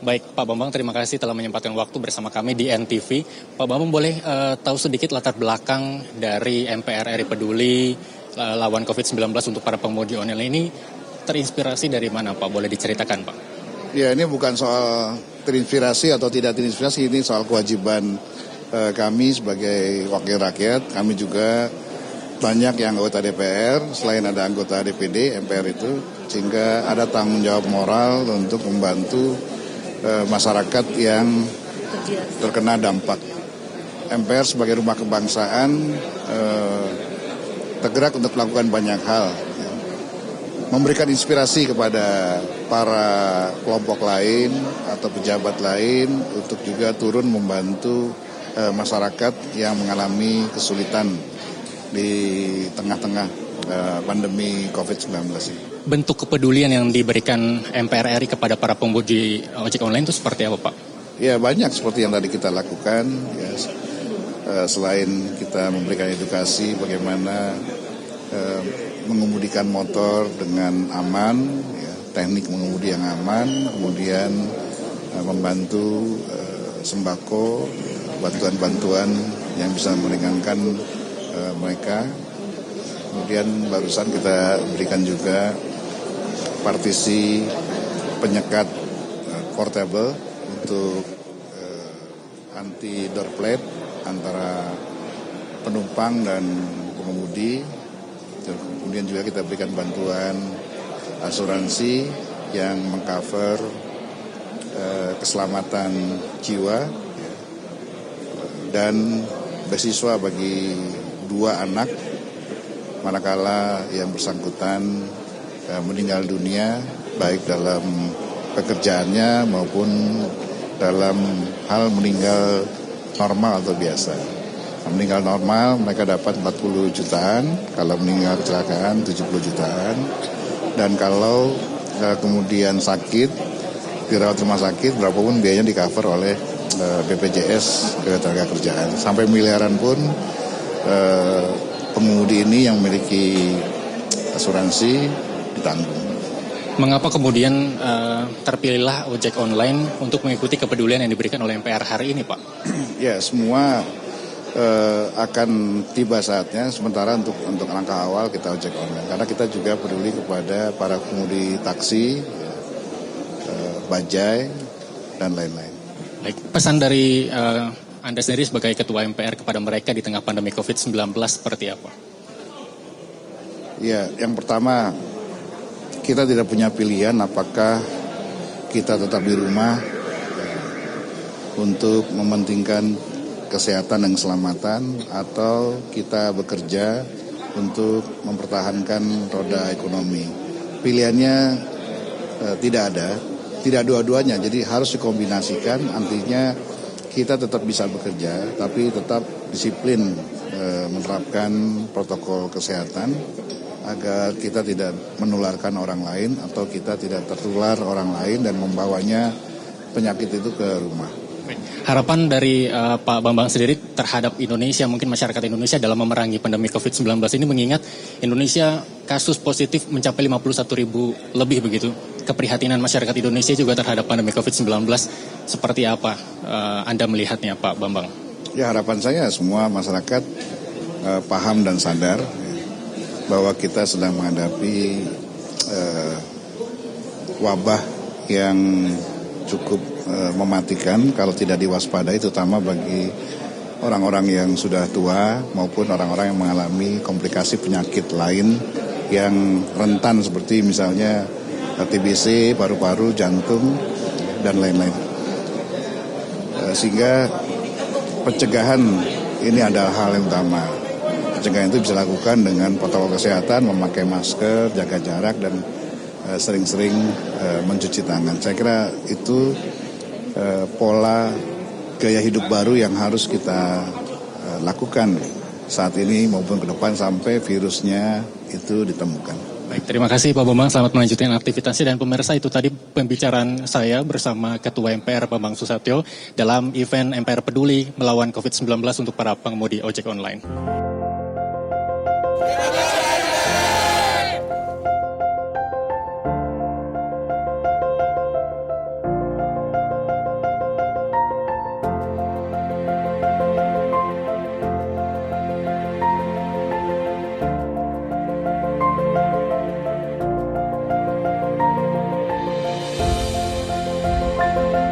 Baik, Pak Bambang, terima kasih telah menyempatkan waktu bersama kami di NTV. Pak Bambang, boleh tahu sedikit latar belakang dari MPR RI Peduli lawan COVID-19 untuk para pengemudi online ini terinspirasi dari mana, Pak? Boleh diceritakan, Pak? Ya, ini bukan soal terinspirasi atau tidak terinspirasi, ini soal kewajiban kami sebagai wakil rakyat. Kami juga banyak yang anggota DPR, selain ada anggota DPD, MPR itu, sehingga ada tanggung jawab moral untuk membantu masyarakat yang terkena dampak. MPR sebagai rumah kebangsaan tergerak untuk melakukan banyak hal, memberikan inspirasi kepada para kelompok lain atau pejabat lain untuk juga turun membantu masyarakat yang mengalami kesulitan di tengah-tengah pandemi COVID-19 ini. Bentuk kepedulian yang diberikan MPR RI kepada para pengemudi ojek online itu seperti apa, Pak? Ya, banyak seperti yang tadi kita lakukan. Ya, selain kita memberikan edukasi bagaimana mengemudikan motor dengan aman, ya, teknik mengemudi yang aman, kemudian membantu sembako, bantuan-bantuan yang bisa meringankan mereka. Kemudian barusan kita berikan juga partisi penyekat portable untuk anti door plate antara penumpang dan pengemudi. Kemudian juga kita berikan bantuan asuransi yang mengcover keselamatan jiwa dan beasiswa bagi 2 anak manakala yang bersangkutan meninggal dunia baik dalam pekerjaannya maupun dalam hal meninggal normal atau biasa. Meninggal normal mereka dapat 40 jutaan, kalau meninggal kecelakaan 70 jutaan, dan kalau kemudian sakit dirawat rumah sakit berapapun biayanya di cover oleh BPJS Ketenagakerjaan. Sampai miliaran pun pengemudi ini yang memiliki asuransi ditanggung. Mengapa kemudian terpilihlah ojek online untuk mengikuti kepedulian yang diberikan oleh MPR hari ini, Pak? Ya, semua akan tiba saatnya. Sementara untuk langkah awal kita ojek online, karena kita juga peduli kepada para pengemudi taksi, bajai, dan lain-lain. Baik, pesan dari Anda sendiri sebagai Ketua MPR kepada mereka di tengah pandemi COVID-19 seperti apa? Ya, yang pertama, kita tidak punya pilihan apakah kita tetap di rumah untuk mementingkan kesehatan dan keselamatan atau kita bekerja untuk mempertahankan roda ekonomi. Pilihannya tidak ada, tidak dua-duanya, jadi harus dikombinasikan. Artinya kita tetap bisa bekerja tapi tetap disiplin menerapkan protokol kesehatan agar kita tidak menularkan orang lain atau kita tidak tertular orang lain dan membawanya penyakit itu ke rumah. Harapan dari Pak Bambang sendiri terhadap Indonesia, mungkin masyarakat Indonesia dalam memerangi pandemi COVID-19 ini, mengingat Indonesia kasus positif mencapai 51.000 lebih begitu. Keprihatinan masyarakat Indonesia juga terhadap pandemi COVID-19 seperti apa Anda melihatnya, Pak Bambang? Ya, harapan saya semua masyarakat paham dan sadar bahwa kita sedang menghadapi wabah yang cukup mematikan kalau tidak diwaspadai, terutama bagi orang-orang yang sudah tua maupun orang-orang yang mengalami komplikasi penyakit lain yang rentan seperti misalnya TBC, paru-paru, jantung, dan lain-lain. Sehingga pencegahan ini adalah hal yang utama. Pencegahan itu bisa dilakukan dengan protokol kesehatan, memakai masker, jaga jarak, dan sering-sering mencuci tangan. Saya kira itu pola gaya hidup baru yang harus kita lakukan saat ini maupun ke depan sampai virusnya itu ditemukan. Baik, terima kasih Pak Bambang, selamat melanjutkan aktivitasnya. Dan pemirsa, itu tadi pembicaraan saya bersama Ketua MPR Bambang Susatyo dalam event MPR Peduli melawan COVID-19 untuk para pengemudi ojek online. Pak.